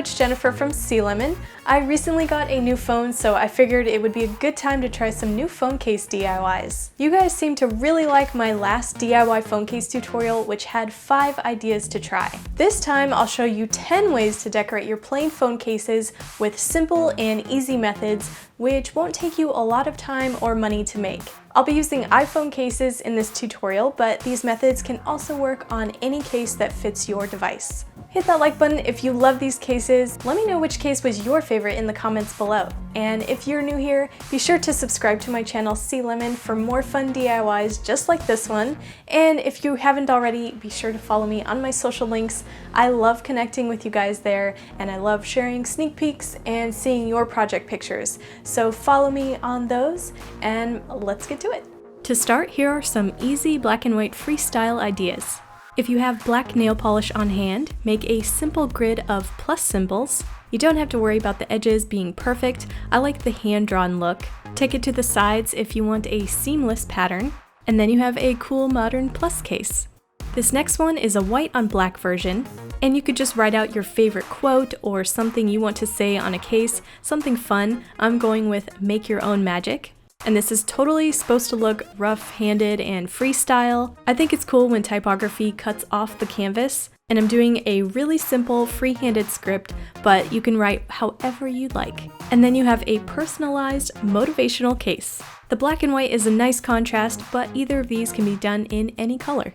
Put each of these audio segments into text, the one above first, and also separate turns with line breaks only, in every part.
it's Jennifer from heysealemon. I recently got a new phone, so I figured it would be a good time to try some new phone case DIYs. You guys seem to really like my last DIY phone case tutorial, which had 5 ideas to try. This time I'll show you 10 ways to decorate your plain phone cases with simple and easy methods, which won't take you a lot of time or money to make. I'll be using iPhone cases in this tutorial, but these methods can also work on any case that fits your device. Hit that like button if you love these cases. Let me know which case was your favorite in the comments below. And if you're new here, be sure to subscribe to my channel heysealemon for more fun DIYs just like this one. And if you haven't already, be sure to follow me on my social links. I love connecting with you guys there, and I love sharing sneak peeks and seeing your project pictures. So follow me on those, and let's get to it. To start, here are some easy black and white freestyle ideas. If you have black nail polish on hand, make a simple grid of plus symbols. You don't have to worry about the edges being perfect. I like the hand-drawn look. Take it to the sides if you want a seamless pattern. And then you have a cool modern plus case. This next one is a white on black version, and you could just write out your favorite quote or something you want to say on a case, something fun. I'm going with make your own magic. And this is totally supposed to look rough-handed and freestyle. I think it's cool when typography cuts off the canvas, and I'm doing a really simple free-handed script, but you can write however you'd like. And then you have a personalized motivational case. The black and white is a nice contrast, but either of these can be done in any color.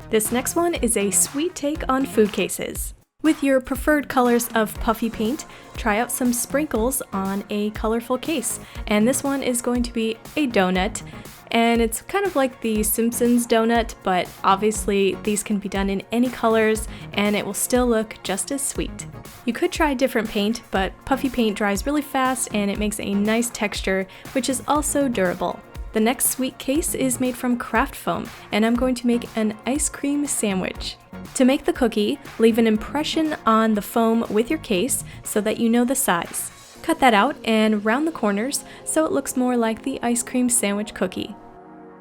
This next one is a sweet take on food cases. With your preferred colors of puffy paint, try out some sprinkles on a colorful case. And this one is going to be a donut, and it's kind of like the Simpsons donut, but obviously these can be done in any colors and it will still look just as sweet. You could try different paint, but puffy paint dries really fast and it makes a nice texture, which is also durable. The next sweet case is made from craft foam, and I'm going to make an ice cream sandwich. To make the cookie, leave an impression on the foam with your case so that you know the size. Cut that out and round the corners so it looks more like the ice cream sandwich cookie.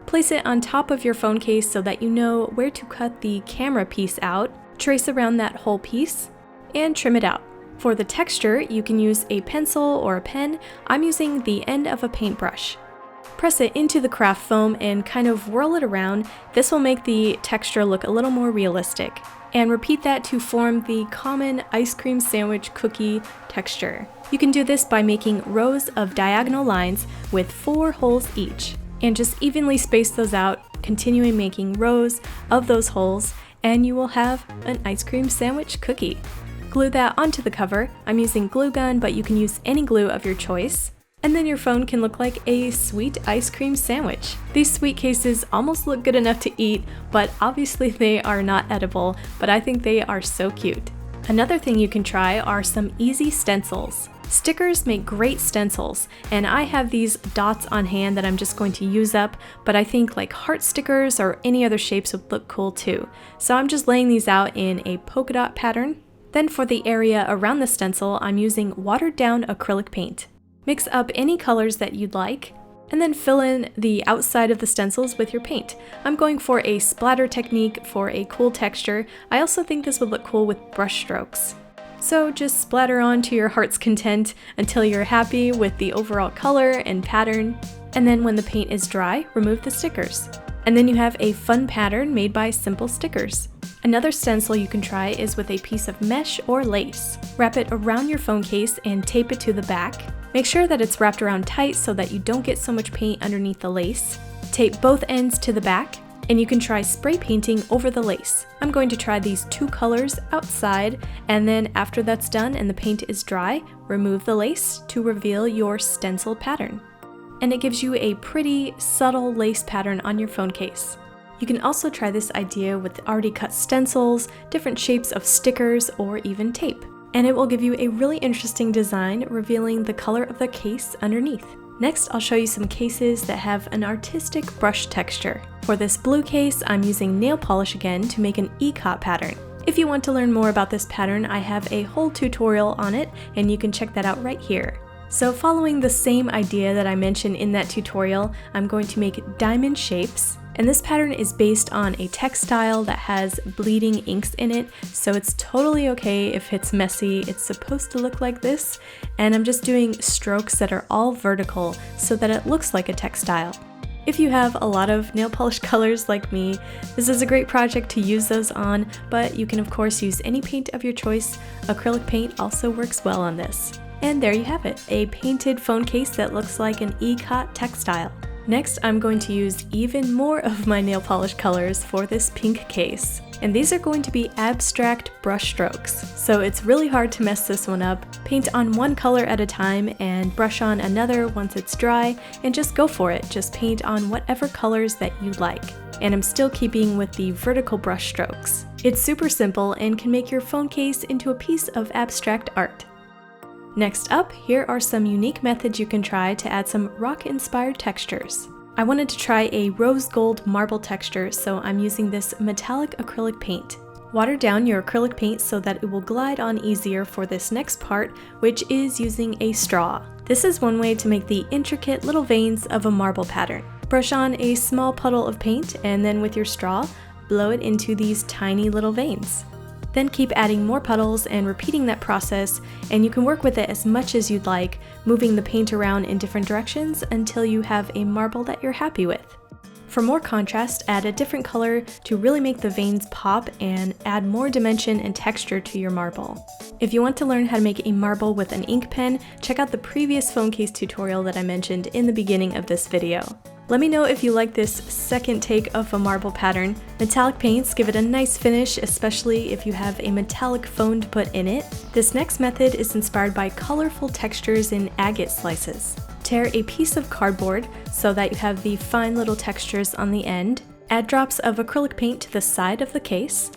Place it on top of your phone case so that you know where to cut the camera piece out, trace around that whole piece, and trim it out. For the texture, you can use a pencil or a pen. I'm using the end of a paintbrush. Press it into the craft foam and kind of whirl it around. This will make the texture look a little more realistic. And repeat that to form the common ice cream sandwich cookie texture. You can do this by making rows of diagonal lines with 4 holes each. And just evenly space those out, continuing making rows of those holes, and you will have an ice cream sandwich cookie. Glue that onto the cover. I'm using glue gun, but you can use any glue of your choice. And then your phone can look like a sweet ice cream sandwich. These sweet cases almost look good enough to eat, but obviously they are not edible, but I think they are so cute. Another thing you can try are some easy stencils. Stickers make great stencils, and I have these dots on hand that I'm just going to use up, but I think like heart stickers or any other shapes would look cool too. So I'm just laying these out in a polka dot pattern. Then for the area around the stencil, I'm using watered down acrylic paint. Mix up any colors that you'd like, and then fill in the outside of the stencils with your paint. I'm going for a splatter technique for a cool texture. I also think this would look cool with brush strokes. So just splatter on to your heart's content until you're happy with the overall color and pattern. And then when the paint is dry, remove the stickers. And then you have a fun pattern made by simple stickers. Another stencil you can try is with a piece of mesh or lace. Wrap it around your phone case and tape it to the back. Make sure that it's wrapped around tight so that you don't get so much paint underneath the lace. Tape both ends to the back, and you can try spray painting over the lace. I'm going to try these 2 colors outside, and then after that's done and the paint is dry, remove the lace to reveal your stencil pattern. And it gives you a pretty subtle lace pattern on your phone case. You can also try this idea with already cut stencils, different shapes of stickers, or even tape. And it will give you a really interesting design revealing the color of the case underneath. Next, I'll show you some cases that have an artistic brush texture. For this blue case, I'm using nail polish again to make an Ikat pattern. If you want to learn more about this pattern, I have a whole tutorial on it, and you can check that out right here. So following the same idea that I mentioned in that tutorial, I'm going to make diamond shapes. And this pattern is based on a textile that has bleeding inks in it, so it's totally okay if it's messy. It's supposed to look like this, and I'm just doing strokes that are all vertical so that it looks like a textile. If you have a lot of nail polish colors like me, this is a great project to use those on, but you can of course use any paint of your choice. Acrylic paint also works well on this. And there you have it, a painted phone case that looks like an Ikat textile. Next, I'm going to use even more of my nail polish colors for this pink case. And these are going to be abstract brush strokes. So it's really hard to mess this one up. Paint on one color at a time and brush on another once it's dry, and just go for it. Just paint on whatever colors that you like. And I'm still keeping with the vertical brush strokes. It's super simple and can make your phone case into a piece of abstract art. Next up, here are some unique methods you can try to add some rock-inspired textures. I wanted to try a rose gold marble texture, so I'm using this metallic acrylic paint. Water down your acrylic paint so that it will glide on easier for this next part, which is using a straw. This is one way to make the intricate little veins of a marble pattern. Brush on a small puddle of paint, and then with your straw, blow it into these tiny little veins. Then keep adding more puddles and repeating that process, and you can work with it as much as you'd like, moving the paint around in different directions until you have a marble that you're happy with. For more contrast, add a different color to really make the veins pop and add more dimension and texture to your marble. If you want to learn how to make a marble with an ink pen, check out the previous phone case tutorial that I mentioned in the beginning of this video. Let me know if you like this second take of a marble pattern. Metallic paints give it a nice finish, especially if you have a metallic phone to put in it. This next method is inspired by colorful textures in agate slices. Tear a piece of cardboard so that you have the fine little textures on the end. Add drops of acrylic paint to the side of the case.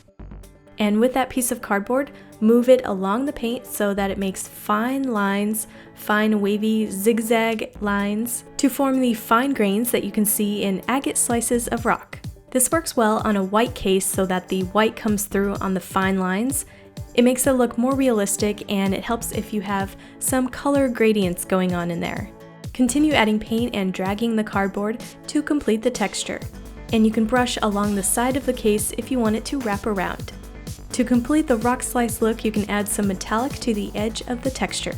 And with that piece of cardboard, move it along the paint so that it makes fine lines, fine wavy zigzag lines, to form the fine grains that you can see in agate slices of rock. This works well on a white case so that the white comes through on the fine lines. It makes it look more realistic, and it helps if you have some color gradients going on in there. Continue adding paint and dragging the cardboard to complete the texture. And you can brush along the side of the case if you want it to wrap around. To complete the rock slice look, you can add some metallic to the edge of the texture.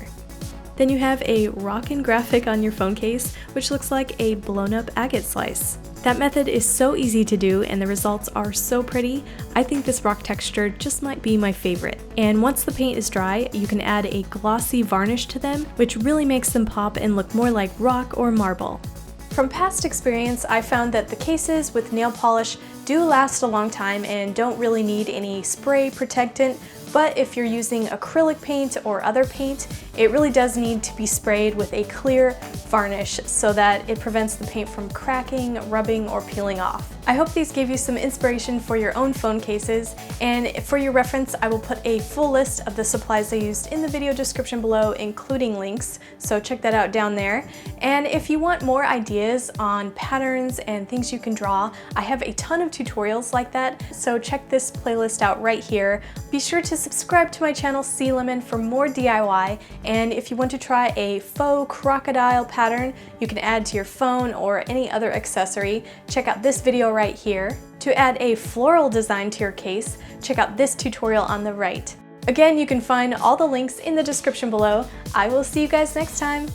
Then you have a rockin' graphic on your phone case, which looks like a blown up agate slice. That method is so easy to do and the results are so pretty. I think this rock texture just might be my favorite. And once the paint is dry, you can add a glossy varnish to them, which really makes them pop and look more like rock or marble. From past experience, I found that the cases with nail polish do last a long time and don't really need any spray protectant, but if you're using acrylic paint or other paint, it really does need to be sprayed with a clear varnish so that it prevents the paint from cracking, rubbing, or peeling off. I hope these gave you some inspiration for your own phone cases, and for your reference, I will put a full list of the supplies I used in the video description below, including links, so check that out down there. And if you want more ideas on patterns and things you can draw, I have a ton of tutorials like that, so check this playlist out right here. Be sure to subscribe to my channel heysealemon for more DIY, and if you want to try a faux crocodile pattern you can add to your phone or any other accessory, check out this video right here. To add a floral design to your case, check out this tutorial on the right. Again, you can find all the links in the description below. I will see you guys next time.